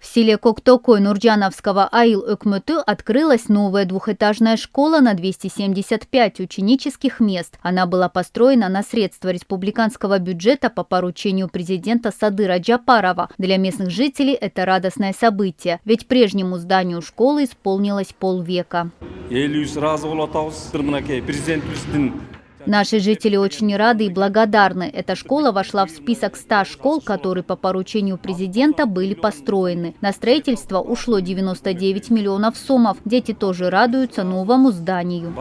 В селе Коктокой Нурджановского айыл-өкмөтү открылась новая двухэтажная школа на 275 ученических мест. Она была построена на средства республиканского бюджета по поручению президента Садыра Джапарова. Для местных жителей это радостное событие, ведь прежнему зданию школы исполнилось полвека. Наши жители очень рады и благодарны. Эта школа вошла в список 100 школ, которые по поручению президента были построены. На строительство ушло 99 миллионов сомов. Дети тоже радуются новому зданию.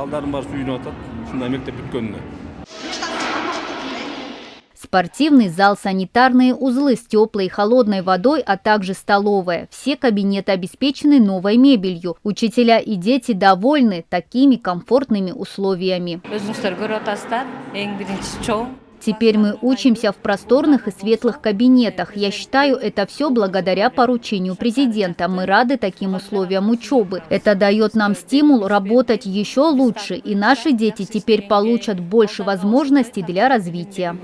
Спортивный зал, санитарные узлы с теплой и холодной водой, а также столовая. Все кабинеты обеспечены новой мебелью. Учителя и дети довольны такими комфортными условиями. Теперь мы учимся в просторных и светлых кабинетах. Я считаю, это все благодаря поручению президента. Мы рады таким условиям учебы. Это дает нам стимул работать еще лучше, и наши дети теперь получат больше возможностей для развития.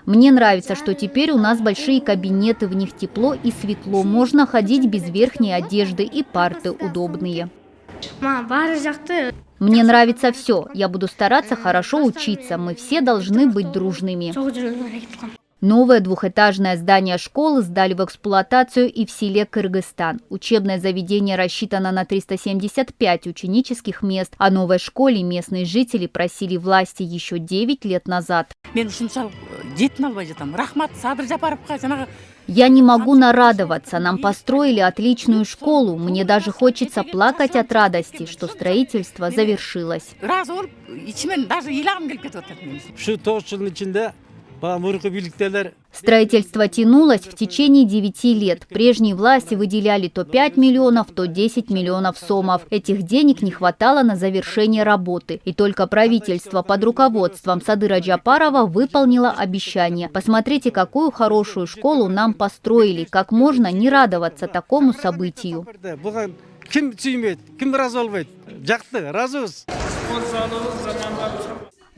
Мне нравится, что теперь у нас большие кабинеты, в них тепло и светло. Можно ходить без верхней одежды, и парты удобные. Мне нравится все. Я буду стараться хорошо учиться. Мы все должны быть дружными. Новое двухэтажное здание школы сдали в эксплуатацию и в селе Кыргызстан. Учебное заведение рассчитано на 375 ученических мест. О новой школе местные жители просили власти еще 9 лет назад. Я не могу нарадоваться. Нам построили отличную школу. Мне даже хочется плакать от радости, что строительство завершилось. Строительство тянулось в течение 9 лет. Прежние власти выделяли то 5 миллионов, то 10 миллионов сомов. Этих денег не хватало на завершение работы. И только правительство под руководством Садыра Джапарова выполнило обещание. Посмотрите, какую хорошую школу нам построили. Как можно не радоваться такому событию.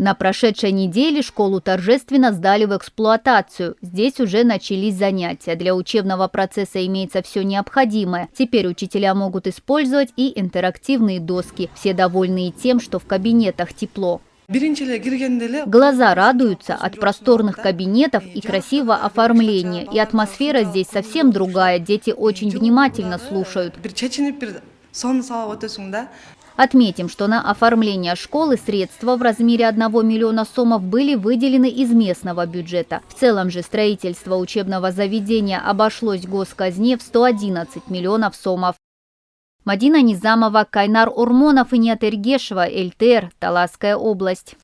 На прошедшей неделе школу торжественно сдали в эксплуатацию. Здесь уже начались занятия. Для учебного процесса имеется все необходимое. Теперь учителя могут использовать и интерактивные доски. Все довольны и тем, что в кабинетах тепло. Глаза радуются от просторных кабинетов и красивого оформления. И атмосфера здесь совсем другая. Дети очень внимательно слушают. Отметим, что на оформление школы средства в размере 1 миллиона сомов были выделены из местного бюджета. В целом же строительство учебного заведения обошлось госказне в 111 миллионов сомов. Мадина Низамова, Кайнар Урмонов и Ният Эргешева, ЛТР, Таласская область.